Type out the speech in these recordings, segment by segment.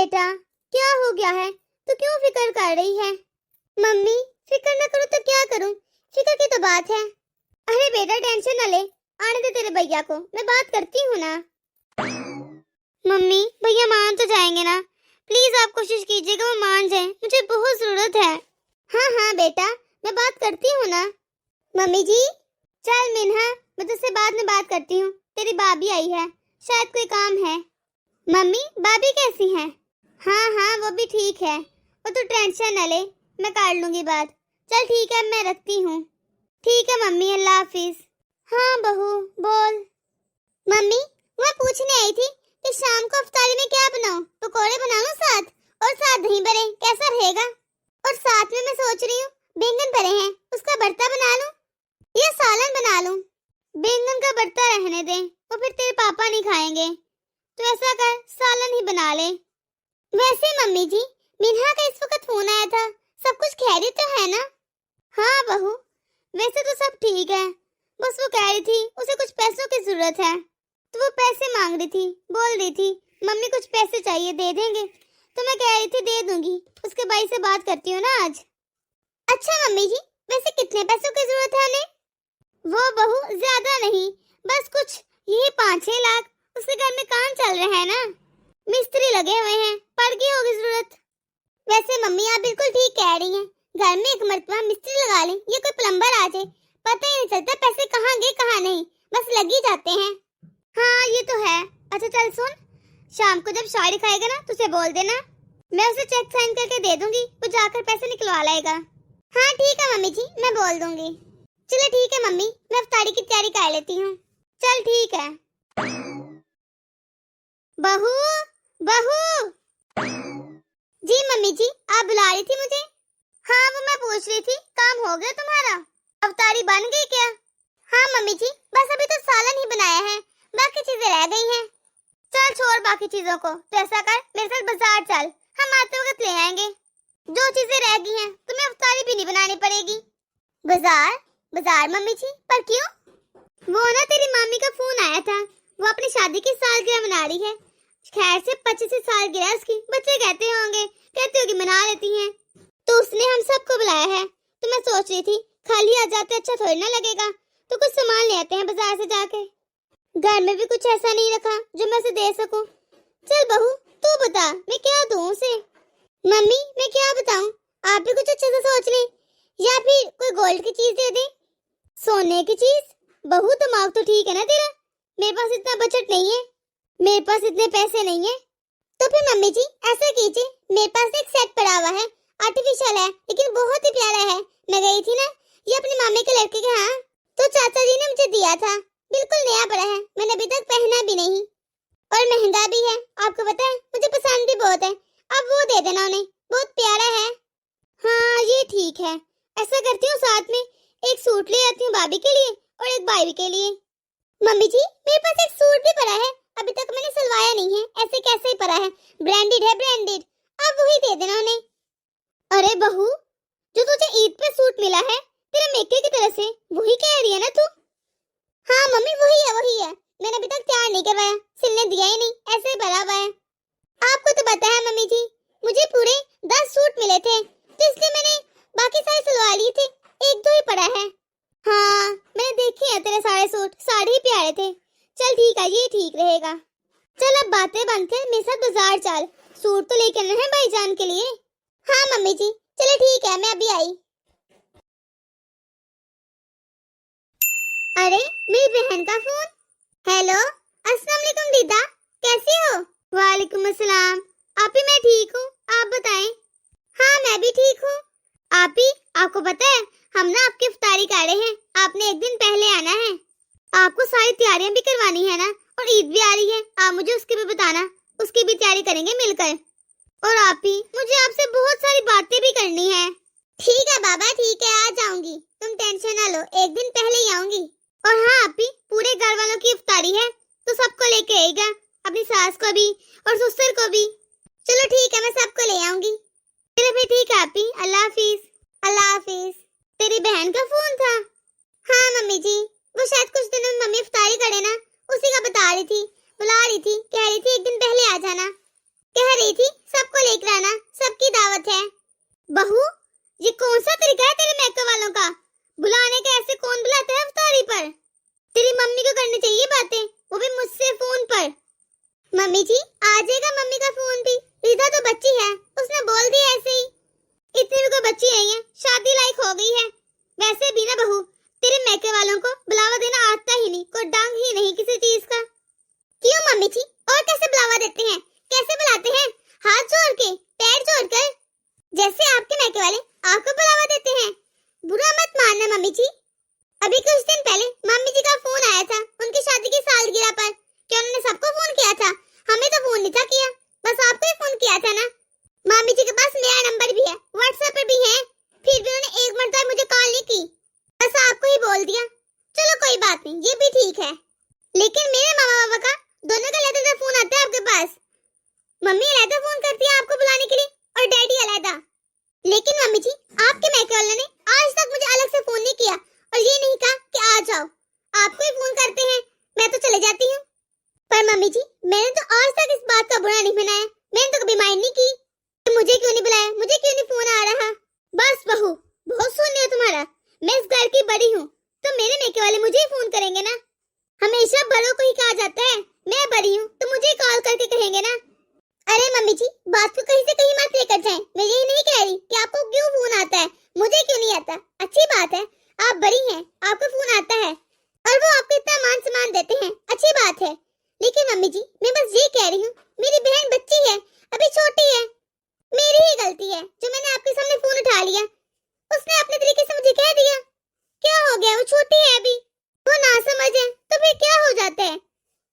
बेटा, क्या हो गया है? तू क्यों फिक्र कर रही है? मम्मी, फिक्र न करूं तो क्या करूं? फिक्र की तो बात है। अरे बेटा, टेंशन न ले, आने दे तेरे भैया को, मैं बात करती हूँ ना। मम्मी, भैया मान तो जाएंगे ना? प्लीज आप कोशिश कीजिएगा वो मान जाए, मुझे बहुत जरूरत है। हाँ हाँ बेटा, मैं बात करती हूँ ना। मम्मी जी, चल मिन्हा, मैं तुझसे बाद में बात करती हूँ। तेरी भाभी आई है, शायद कोई काम है। मम्मी, भाभी कैसी हैं? हाँ हाँ, वो भी ठीक है। वो तू टेंशन न ले, मैं कर लूंगी बात। चल ठीक है, मैं रखती हूँ। ठीक है मम्मी, अल्लाह हाफिज। हाँ बहू, बोल। मम्मी, मैं पूछने आई थी कि शाम को इफ्तारी में क्या बनाऊं? पकोड़े बना लूं साथ, और साथ दही बड़े, कैसा रहेगा? और साथ में मैं सोच रही हूँ बैंगन भरे हैं, उसका भरता बना लूं या सालन बना लूं? बैंगन का भरता रहने दे, वो फिर तेरे पापा नहीं खाएंगे। तो ऐसा कर, सालन ही बना ले। वैसे मम्मी जी, मिन्हा का इस वक्त फोन आया था, सब कुछ खैरियत तो है ना? हाँ बहू, वैसे तो सब ठीक है, बस वो कह रही थी उसे कुछ पैसों की जरूरत है, तो वो पैसे मांग रही थी। बोल रही थी मम्मी कुछ पैसे चाहिए, दे देंगे? तो मैं कह रही थी दे दूंगी, उसके भाई से बात करती हूँ ना आज। अच्छा मम्मी जी, वैसे कितने पैसों की जरूरत है उन्हें? वो बहू, ज्यादा नहीं, बस कुछ यही 5-6 लाख। उसके घर में काम चल रहा है ना, मिस्त्री लगे हुए हैं, पड़ गई होगी जरूरत। वैसे मम्मी आप बिल्कुल ठीक कह रही हैं, घर में एक मर्तबा मिस्त्री लगा लें या कोई प्लम्बर आ जाए, पता ही नहीं चलता पैसे कहाँ गए कहाँ नहीं, बस लग ही जाते हैं। हाँ ये तो है। अच्छा चल सुन, शाम को जब शादी खाएगा ना, तुझे बोल देना, मैं उसे चेक साइन करके दे दूंगी, वो जाकर पैसे निकलवा लाएगा। हाँ ठीक है मम्मी जी, मैं बोल दूंगी। चलो ठीक है मम्मी, मैं इफ्तारी की तैयारी कर लेती हूँ। चल ठीक है। बहू, बहू। जी मम्मी जी, आप बुला रही थी मुझे? हाँ वो मैं पूछ रही थी, काम हो गया तुम्हारा? इफ्तारी बन गई क्या? हाँ मम्मी जी, बस अभी तो सालन ही बनाया है, बाकी चीजें रह गई हैं। चल छोड़ बाकी चीजों को, तो ऐसा कर मेरे साथ बाजार चल, हम आते वक्त ले आएंगे। जो चीजें रह गई हैं तुम्हें इफ्तारी भी नहीं बनानी पड़ेगी। बाजार? बाजार मम्मी जी, पर क्यों? वो ना तेरी मामी का फोन आया था, वो अपनी शादी की सालगिरह मना रही है। खैर से 25 सालगिरह उसकी, बच्चे कहते होंगे, कहती होगी मना लेती हैं, तो उसने हम सबको बुलाया है। तो मैं सोच रही थी खाली आ जाते अच्छा थोड़ी ना लगेगा, तो कुछ सामान ले आते हैं बाजार से जाके। घर में भी कुछ ऐसा नहीं रखा जो मैं उसे दे सकूं। चल बहू, तू बता मैं क्या दूं उसे? मम्मी मैं क्या बताऊं, आप भी कुछ अच्छा सा सोच लें, या फिर कोई गोल्ड की चीज दे दे। सोने की चीज? बहू दिमाग तो ठीक है ना तेरा, मेरे पास इतना बजट नहीं है, मेरे पास इतने पैसे नहीं है। तो फिर मम्मी जी ऐसा कीजिए, मेरे पास एक सेट पड़ा हुआ है, आर्टिफिशियल है लेकिन बहुत ही प्यारा है। मैं गई थी ना ये अपने मामे के लड़के के यहाँ, तो चाचा जी ने मुझे दिया था, बिल्कुल नया पड़ा है, मैंने अभी तक पहना भी नहीं, और महंगा भी है। आपको पता है मुझे पसंद भी बहुत है, आप वो दे देना उन्हें, बहुत प्यारा है। हाँ ये ठीक है, ऐसा करती हूँ साथ में एक सूट ले आती हूँ भाभी के लिए और एक भाई के लिए। मम्मी जी मेरे पास एक सूट भी पड़ा है, अभी तक मैंने सिलवाया नहीं है, ऐसे कैसे ही पड़ा है, ब्रांडेड है ब्रांडेड, आप वही दे देना उन्हें। अरे बहू, जो तुझे ईद पे सूट मिला है तेरे मेके की तरफ से, वही कह रही है ना तू? हाँ मम्मी वही है वही है, मैंने अभी तक तैयार नहीं करवाया, सिलने दिया ही नहीं, ऐसे ही भरा हुआ है। आपको तो पता है मम्मी जी, मुझे पूरे 10 सूट मिले थे, तो इसलिए मैंने बाकी सारे सिलवा लिए थे, एक दो ही पड़ा है। हाँ मैंने देखे हैं तेरे सारे सूट, सारे ही प्यारे थे। चल ठीक है, ये ठीक रहेगा। चल अब बातें बंद कर, मेरे साथ बाजार चल, सूट तो लेकर आना है भाईजान के लिए। हाँ मम्मी जी, चलो ठीक है, मैं अभी आई। अरे मेरी बहन का फोन। हेलो, अस्सलाम वालेकुम दीदा, कैसी हो? वालेकुम अस्सलाम। आपी मैं ठीक हूँ, आप बताएं। हाँ मैं भी ठीक हूँ। आपी आपको पता है हम ना आपकी इफ्तारी कर रहे हैं, आपने एक दिन पहले आना है, आपको सारी तैयारियां भी करवानी है ना, और ईद भी आ रही है, आप मुझे उसकी भी बताना, उसकी भी तैयारी करेंगे मिलकर। और आपी मुझे आपसे बहुत सारी बातें भी करनी है। ठीक है बाबा ठीक है, आ जाऊंगी, तुम टेंशन ना लो, एक दिन पहले ही आऊंगी। और हाँ आपी, पूरे घर वालों की इफ्तारी है, तो सबको लेके आएगा, अपनी सास को भी और ससुर को भी। चलो ठीक है, मैं सबको ले आऊंगी। चलो फिर ठीक है आपी, अल्लाह हाफिज। अल्लाह हाफिज। तेरी बहन का फोन था? हाँ मम्मी जी, वो शायद कुछ दिनों में मम्मी इफ्तारी करे ना, उसी का बता रही थी, बुला रही थी, कह रही थी एक दिन पहले आ जाना, कह रही थी सब बहू, ये कौन सा तरीका है तेरे मैके वालों का? बुलाने के ऐसे कौन बुलाता है अफ्तारी पर? तेरी मम्मी को करनी चाहिए बातें, वो भी मुझसे फोन पर। मम्मी जी, आ जाएगा मम्मी का फोन भी। रिधा तो बच्ची है, उसने बोल दिया ऐसे ही। इतनी भी कोई बच्ची नहीं है, शादी लायक हो गई है। वैसे भी ना बहू, तेरे मैके वालों को बुलावा देना आता ही नहीं, कोई डांग ही नहीं किसी चीज का। क्यों मम्मी जी, और कैसे बुलावा देते हैं? कैसे बुलाते हैं? हाथ जोड़ के, पैर जोड़ कर, जैसे आपके मैके वाले आपको बुलावा देते हैं। बुरा मत मानना मम्मी जी। अभी कुछ दिन पहले मम्मी जी का फोन आया था उनकी शादी की सालगिरह पर। क्या उन्होंने सबको फोन किया था? हमें तो फोन नहीं था किया, बस आपको ही फोन किया था ना। मम्मी जी के पास मेरा नंबर भी है, व्हाट्सएप पर भी है, फिर भी उन्होंने एक मरतबा मुझे कॉल नहीं की, बस आपको ही बोल दिया। चलो कोई बात नहीं, ये भी ठीक है। लेकिन मेरे मामा बाबा का दोनों का अलग अलग फोन आता है आपके पास। मम्मी अलग फोन करती है आपको बुलाने के लिए और डैडी अलग। लेकिन मम्मी जी, आपके मैके वाले ने आज तक मुझे अलग से फोन नहीं किया और ये नहीं कहा कि आ जाओ। आपको ही फोन करते हैं, मैं तो चले जाती हूँ। पर मम्मी जी, मैंने तो आज तक इस बात का बुरा नहीं मनाया, मैंने तो कभी माइंड नहीं की कि मुझे क्यों नहीं बुलाया, मुझे क्यों नहीं फोन आ रहा। बस बहू, बहुत सुन लिया तुम्हारा। मैं इस घर की बड़ी हूँ, तो मेरे मैके वाले मुझे ही फोन करेंगे ना। हमेशा बड़ों को ही कहा जाता है, मैं बड़ी हूँ तो मुझे ही कॉल करके कहेंगे ना। अरे मम्मी जी, बात को कहीं से कहीं मत लेकर जाएं। मैं यही नहीं कह रही कि आपको क्यों फोन आता है, मुझे क्यों नहीं आता। अच्छी बात है, आप बड़ी हैं, आपको फोन आता है और वो आपको इतना मान सम्मान देते हैं, अच्छी बात है। लेकिन मम्मी जी, मैं बस ये कह रही हूँ, मेरी बहन बच्ची है, अभी छोटी है, मेरी ही गलती है जो मैंने आपके सामने फोन उठा लिया। उसने अपने तरीके से मुझे कह दिया। क्या हो गया, वो छोटी है अभी, वो ना समझे तो फिर क्या हो जाता है।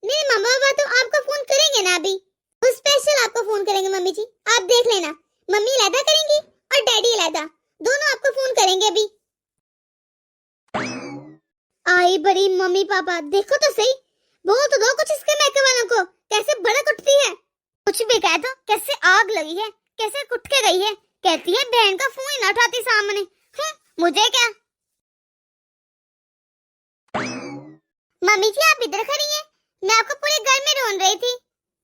मेरे मामा बाबा तो आपको फोन करेंगे ना, अभी वो स्पेशल आपको फोन करेंगे मम्मी जी, आप देख लेना। मम्मी अलहदा करेंगी और डैडी अलहदा, दोनों आपको फोन करेंगे अभी। आई बड़ी मम्मी पापा, देखो तो सही, बोल तो दो कुछ इसके मैके वालों को, कैसे भड़क उठती है। कुछ भी कह दो, कैसे आग लगी है, कैसे कुट के गई है। कहती है बहन का फोन ही ना उठाती सामने। मुझे क्या। मम्मी जी, आप इधर खड़ी हैं, मैं आपको पूरे घर में ढूंढ रही थी।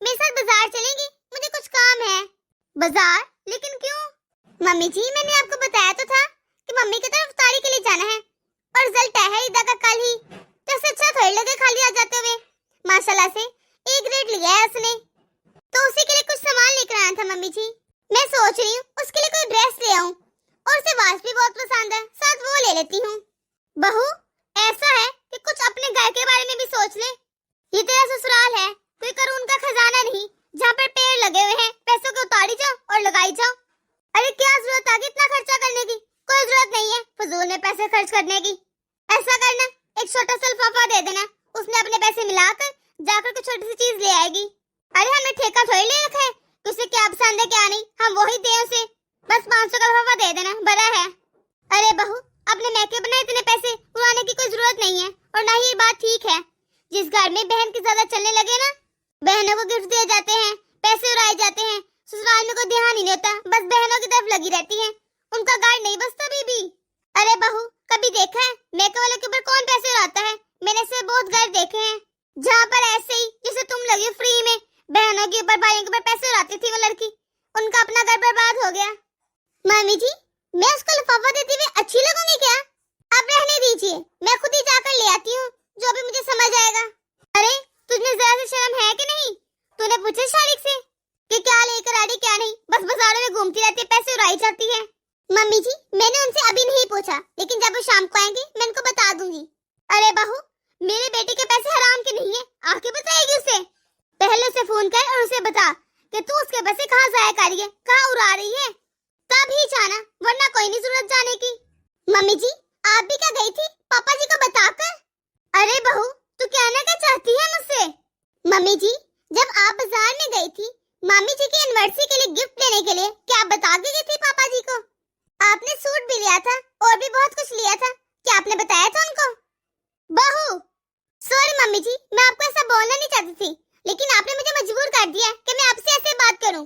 मेरे साथ बाजार चलेंगी, मुझे कुछ काम है। बाजार? लेकिन क्यों? मम्मी जी, मैंने आपको बताया तो था कि मम्मी की तरफ इफ्तारी के लिए जाना है और रिजल्ट आया है ईदा का कल ही, तो इससे अच्छा थोड़ी लगे खाली आ जाते हुए। माशाल्लाह से ए ग्रेड लिया है उसने, तो उसी के लिए कुछ सामान लेकर आया था मम्मी जी। मैं सोच रही हूँ उसके लिए कोई ड्रेस ले आऊं और उसे वाच भी बहुत पसंद है, साथ वो ले लेती हूँ। बहू, ऐसा है कि कुछ अपने घर के बारे में भी सोच ले। ये तेरा ससुराल है, कोई कानून का खजाना नहीं जहाँ पर पेड़ लगे हुए हैं, पैसों को उतारी जाओ और लगाई जाओ। अरे क्या जरूरत आ गई इतना खर्चा करने की? कोई जरूरत नहीं है फजूल में पैसे खर्च करने की। ऐसा करना, एक छोटा सा लिफाफा दे देना, उसमें अपने पैसे मिलाकर जाकर कोई छोटी सी चीज ले आएगी। अरे हमने ठेका थोड़ी ले रखा है, उसे क्या पसंद है क्या नहीं, हम वही दें उसे। बस 500 का लिफाफा दे देना, बड़ा है। अरे बहू, अपने मैके बनाए इतने पैसे उड़ाने की कोई जरूरत नहीं है, और ना ही ये बात ठीक है। जिस घर में बहन की ज्यादा चलने लगे ना, बहनों को गिफ्ट दिए जाते हैं, पैसे उड़ाए जाते हैं, ससुराल में कोई ध्यान ही नहीं होता, बस बहनों की तरफ लगी रहती है, उनका गार्ड नहीं बसता बीबी। अरे बहू, कभी देखा है मैके वालों के ऊपर कौन पैसे उड़ाता है? मैंने ऐसे बहुत घर देखे हैं जहाँ पर ऐसे ही जैसे तुम लगी फ्री में बहनों के ऊपर भाइयों के ऊपर पैसे उड़ाती थी वो लड़की, उनका अपना घर बर्बाद हो गया। मम्मी जी, मैं उसको लिफाफा देती हुई अच्छी लगूंगी क्या? अब रहने दीजिए, मैं खुद ही जाकर ले आती हूँ, जो भी मुझे समझ आएगा। अरे तुझमें जरा सी शर्म है कि नहीं? तूने पूछा शारिक से कि क्या लेकर आ रही क्या नहीं, बस बाजारों में घूमती रहती है, पैसे उड़ाई जाती है। मम्मी जी, मैंने उनसे अभी नहीं पूछा, लेकिन जब वो शाम को आएंगे मैं उनको बता दूंगी। अरे बहू, मेरे बेटे के पैसे हराम के नहीं है, आके बताएगी उसे। पहले उसे फोन कर और उसे बता कि तू उसके पैसे कहाँ जाया कर रही है, कहाँ उड़ा रही है, तब ही जाना, वरना कोई नहीं जरूरत जाने की। मम्मी जी, आप भी क्या गई थी पापा जी को बताकर? अरे बहू, तू कहना क्या चाहती है मुझसे? मम्मी जी, जब आप बाजार में गई थी मामी जी की एनिवर्सरी के लिए गिफ्ट लेने के लिए, क्या आप बता गई थी पापा जी को? आपने सूट भी लिया था और भी बहुत कुछ लिया था, क्या आपने बताया था उनको? बहू, सॉरी मम्मी जी, मैं आपको ऐसा बोलना नहीं चाहती थी, लेकिन आपने मुझे मजबूर कर दिया कि मैं आपसे ऐसे बात करूं।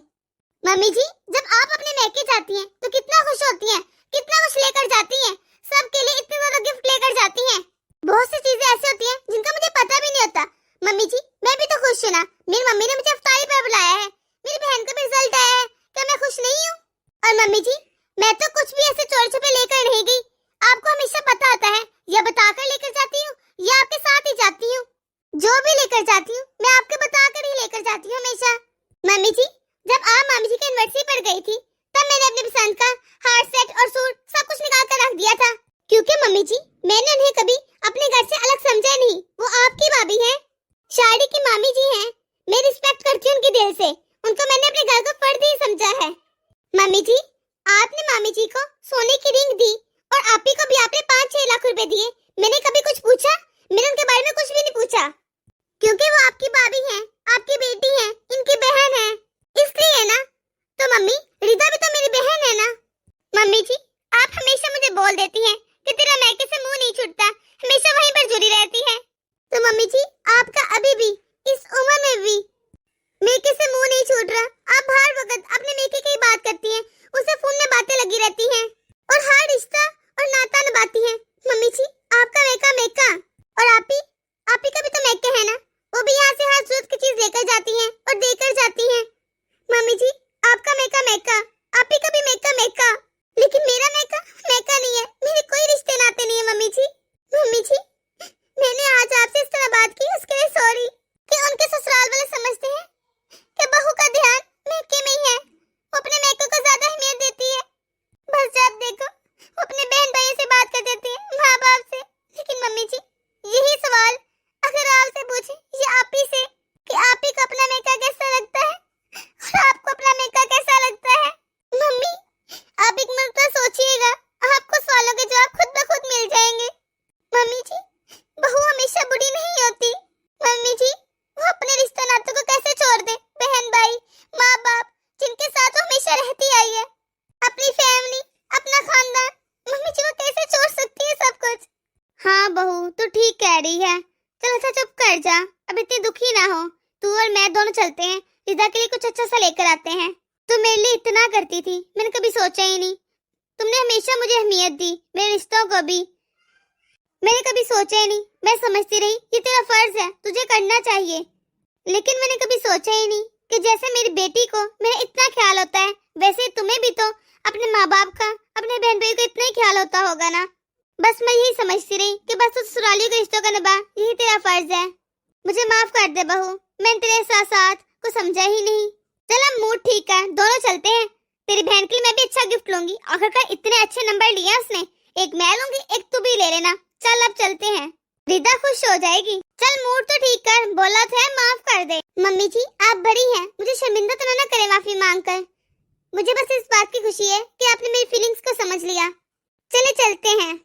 मम्मी जी, जब आप अपने मैके जाती हैं तो कितना खुश होती हैं, कितना कुछ लेकर जाती हैं, सबके लिए इतने ज्यादा गिफ्ट लेकर जाती हैं। बहुत सी चीजें ऐसी होती हैं जिनका मुझे पता भी नहीं होता। मम्मी जी, मैं भी तो खुश हूं ना, मेरी मम्मी ने मुझे इफ्तारी पर बुलाया है, मेरी बहन का भी रिजल्ट आया है, क्या मैं खुश नहीं हूँ? और मम्मी जी, मैं तो कुछ भी ऐसे चोरी छुपे लेकर नहीं गई। आपको हमेशा पता होता है, या बताकर लेकर जाती हूँ या आपके साथ ही जाती हूँ। जो भी लेकर जाती हूँ मैं आपके बताकर ही लेकर जाती हूँ हमेशा। मम्मी जी, जब आप मामी जी के यूनिवर्सिटी पर गई थी तब मैंने अपनी पसंद का हार सेट और सूट सब कुछ निकाल कर रख दिया था, क्योंकि मम्मी जी मैंने उन्हें कभी अपने घर से अलग समझा नहीं। वो आपकी भाभी हैं, शादी की मामी जी हैं। मैं रिस्पेक्ट करती हूँ उनकी दिल से। उनको मैंने अपने घर का फर्द ही समझा है। मम्मी जी, आपने मामी जी को सोने की रिंग दी और आप ही को भी आपने 5-6 लाख रुपए दिए। मैंने कभी कुछ पूछा? मैंने उनके बारे में कुछ भी नहीं पूछा, क्योंकि वो आपकी भाभी हैं, आपकी बेटी हैं, इनकी बहन है, इसलिए ना। तो मम्मी, रिदा भी तो मेरी बहन है ना। मम्मी जी, आप हमेशा मुझे बोल देती हैं कि तेरा मैके से मुंह नहीं छूटता, हमेशा वहीं पर जुड़ी रहती है। तो मम्मी जी, आपका अभी भी इस उम्र में भी मेके से मुंह नहीं छूट रहा। आप हर वक्त अपने मेके की बात करती हैं, उसे फोन में बातें लगी रहती हैं और हर रिश्ता और नाता निभाती हैं। मम्मी जी, आपका मेका और आप ही का भी तो मेके है ना। वो भी यहाँ से हर जरूरत की चीज लेकर जाती हैं और देकर जाती हैं। मम्मी जी, आपका मेका, आप ही का भी मेका, लेकिन मेरा मेका नहीं है। मेरे कोई रिश्ते नाते नहीं है मम्मी जी। मम्मी जी, मैंने आज आपसे इस तरह बात की, उसके लिए सॉरी। कि उनके ससुराल वाले समझते हैं कि बहू का ध्यान मेके में ही है, वो अपने मेके को ज्यादा अहमियत देती है। बस आप देखो, वो अपने बहन भाई से बात कर देती है, माँ बाप से। लेकिन मम्मी जी, यही सवाल अगर आपसे पूछे या आप ही से कि आप ही को अपना मेका कैसा लगता है और आपको अपना मेका कैसा लगता है, मम्मी आप एक मरतबा सोचिएगा, आपको सवालों के जवाब खुद ब खुद मिल जाएंगे। मम्मी जी, बहू हमेशा बुरी नहीं होती। मम्मी जी, वो अपने रिश्ते नातों को कैसे छोड़ दे? बहन भाई, माँ बाप, जिनके साथ वो हमेशा रहती आई है, अपनी फैमिली, अपना खानदान, मम्मी जी वो कैसे छोड़ सकती है सब कुछ? हाँ बहू, तू ठीक कह रही है। चल अच्छा चुप कर जा, अब इतनी दुखी ना हो। तू और मैं दोनों चलते हैं, रिदा के लिए कुछ अच्छा सा लेकर आते हैं। तू मेरे लिए इतना करती थी, मैंने कभी सोचा ही नहीं। तुमने हमेशा मुझे अहमियत दी, मेरे रिश्तों को भी। मैंने कभी सोचा ही नहीं, मैं समझती रही ये तेरा फर्ज है, तुझे करना चाहिए। लेकिन मैंने कभी सोचा ही नहीं कि जैसे मेरी बेटी को मेरा इतना ख्याल होता है, वैसे तुम्हें भी तो अपने माँ बाप का, अपने बहन भाई का इतना ही ख्याल होता होगा ना। बस मैं यही समझती रही कि बस तू ससुरालियों के रिश्तों का निभा, यही तेरा फर्ज है। मुझे माफ कर दे बहू, मैंने तेरे साथ को समझा ही नहीं। चल अब मूड ठीक है, दोनों चलते हैं। तेरी बहन के लिए मैं भी अच्छा गिफ्ट लूंगी, आखिरकार इतने अच्छे नंबर लिए उसने। एक मैं लूंगी, एक तू भी ले लेना। चल अब चलते हैं, रिदा खुश हो जाएगी। चल मूड तो ठीक कर, बोला था माफ कर दे। मम्मी जी आप बड़ी हैं, मुझे शर्मिंदा तो ना करे माफी मांगकर। मुझे बस इस बात की खुशी है कि आपने मेरी फीलिंग्स को समझ लिया। चले चलते हैं।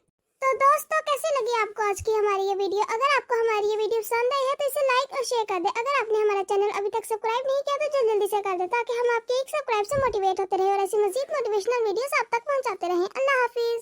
तो दोस्तों, कैसी लगी आपको आज की हमारी ये वीडियो? अगर आपको हमारी ये वीडियो पसंद आई है तो इसे लाइक और शेयर कर दे। अगर आपने हमारा चैनल अभी तक सब्सक्राइब नहीं किया तो जल्दी से कर दे, ताकि हम आपके एक सब्सक्राइब से मोटिवेट होते रहे और ऐसी मजीद मोटिवेशनल वीडियोस आप तक पहुंचाते रहें। अल्लाह हाफिज।